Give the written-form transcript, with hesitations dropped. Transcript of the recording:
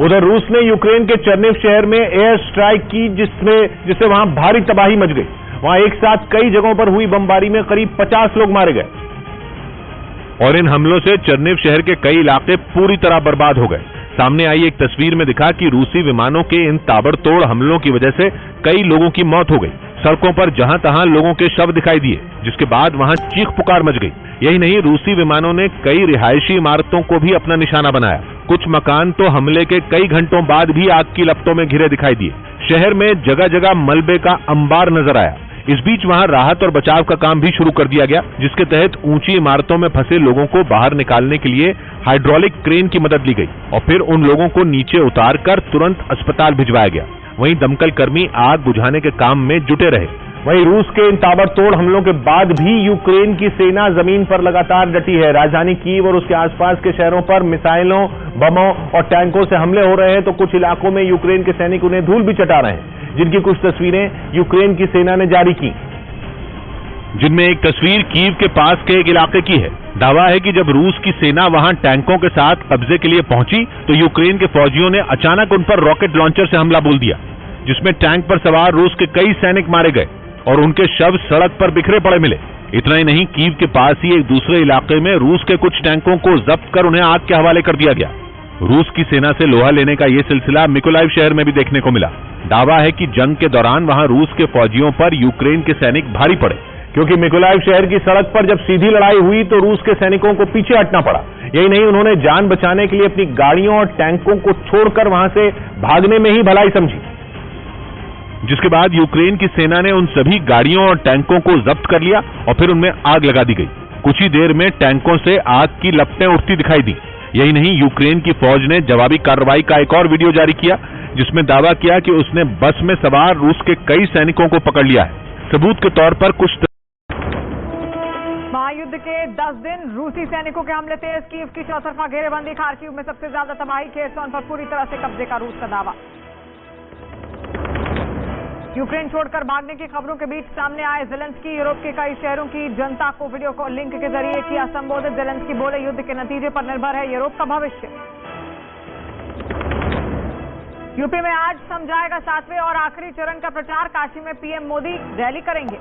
उधर रूस ने यूक्रेन के चर्निव शहर में एयर स्ट्राइक की, जिससे वहां भारी तबाही मच गई। वहां एक साथ कई जगहों पर हुई बमबारी में करीब 50 लोग मारे गए और इन हमलों से चर्निव शहर के कई इलाके पूरी तरह बर्बाद हो गए। सामने आई एक तस्वीर में दिखा कि रूसी विमानों के इन ताबड़तोड़ हमलों की वजह से कई लोगों की मौत हो गई। सड़कों पर जहां तहां लोगों के शव दिखाई दिए, जिसके बाद वहां चीख पुकार मच गई। यही नहीं, रूसी विमानों ने कई रिहायशी इमारतों को भी अपना निशाना बनाया। कुछ मकान तो हमले के कई घंटों बाद भी आग की लपटों में घिरे दिखाई दिए। शहर में जगह जगह मलबे का अंबार नजर आया। इस बीच वहां राहत और बचाव का काम भी शुरू कर दिया गया, जिसके तहत ऊंची इमारतों में फंसे लोगों को बाहर निकालने के लिए हाइड्रोलिक क्रेन की मदद ली गई और फिर उन लोगों को नीचे उतारकर तुरंत अस्पताल भिजवाया गया। वहीं दमकल कर्मी आग बुझाने के काम में जुटे रहे। वहीं रूस के इन ताबड़तोड़ हमलों के बाद भी यूक्रेन की सेना जमीन पर लगातार डटी है। राजधानी कीव और उसके आसपास के शहरों पर मिसाइलों, बमों और टैंकों से हमले हो रहे हैं, तो कुछ इलाकों में यूक्रेन के सैनिक उन्हें धूल भी चटा रहे हैं, जिनकी कुछ तस्वीरें यूक्रेन की सेना ने जारी की, जिनमें एक तस्वीर कीव के पास के एक इलाके की है। दावा है कि जब रूस की सेना वहां टैंकों के साथ कब्जे के लिए पहुंची तो यूक्रेन के फौजियों ने अचानक उन पर रॉकेट लॉन्चर से हमला बोल दिया, जिसमें टैंक पर सवार रूस के कई सैनिक मारे गए और उनके शव सड़क पर बिखरे पड़े मिले। इतना ही नहीं, कीव के पास ही एक दूसरे इलाके में रूस के कुछ टैंकों को जब्त कर उन्हें आग के हवाले कर दिया गया। रूस की सेना से लोहा लेने का यह सिलसिला मिकोलाइव शहर में भी देखने को मिला। दावा है कि जंग के दौरान वहां रूस के फौजियों पर यूक्रेन के सैनिक भारी पड़े, क्योंकि मिकोलाइव शहर की सड़क पर जब सीधी लड़ाई हुई तो रूस के सैनिकों को पीछे हटना पड़ा। यही नहीं, उन्होंने जान बचाने के लिए अपनी गाड़ियों और टैंकों को छोड़कर वहां से भागने में ही भलाई समझी, जिसके बाद यूक्रेन की सेना ने उन सभी गाड़ियों और टैंकों को जब्त कर लिया और फिर उनमें आग लगा दी गई। कुछ ही देर में टैंकों से आग की लपटें उठती दिखाई दी। यही नहीं, यूक्रेन की फौज ने जवाबी कार्रवाई का एक और वीडियो जारी किया, जिसमें दावा किया कि उसने बस में सवार रूस के कई सैनिकों को पकड़ लिया है। सबूत के तौर पर कुछ महायुद्ध के 10 दिन रूसी सैनिकों के हमले तेज, कीव की चौतरफा घेरेबंदी, खार्किव में सबसे ज्यादा तबाही, खेरसोन पर पूरी तरह से कब्जे का रूस का दावा। यूक्रेन छोड़कर भागने की खबरों के बीच सामने आए जेलेंस्की। यूरोप के कई शहरों की जनता को वीडियो कॉल लिंक के जरिए किया संबोधित। जेलेंस्की बोले, युद्ध के नतीजे पर निर्भर है यूरोप का भविष्य। यूपी में आज समझाएगा 7वें और आखिरी चरण का प्रचार। काशी में पीएम मोदी रैली करेंगे।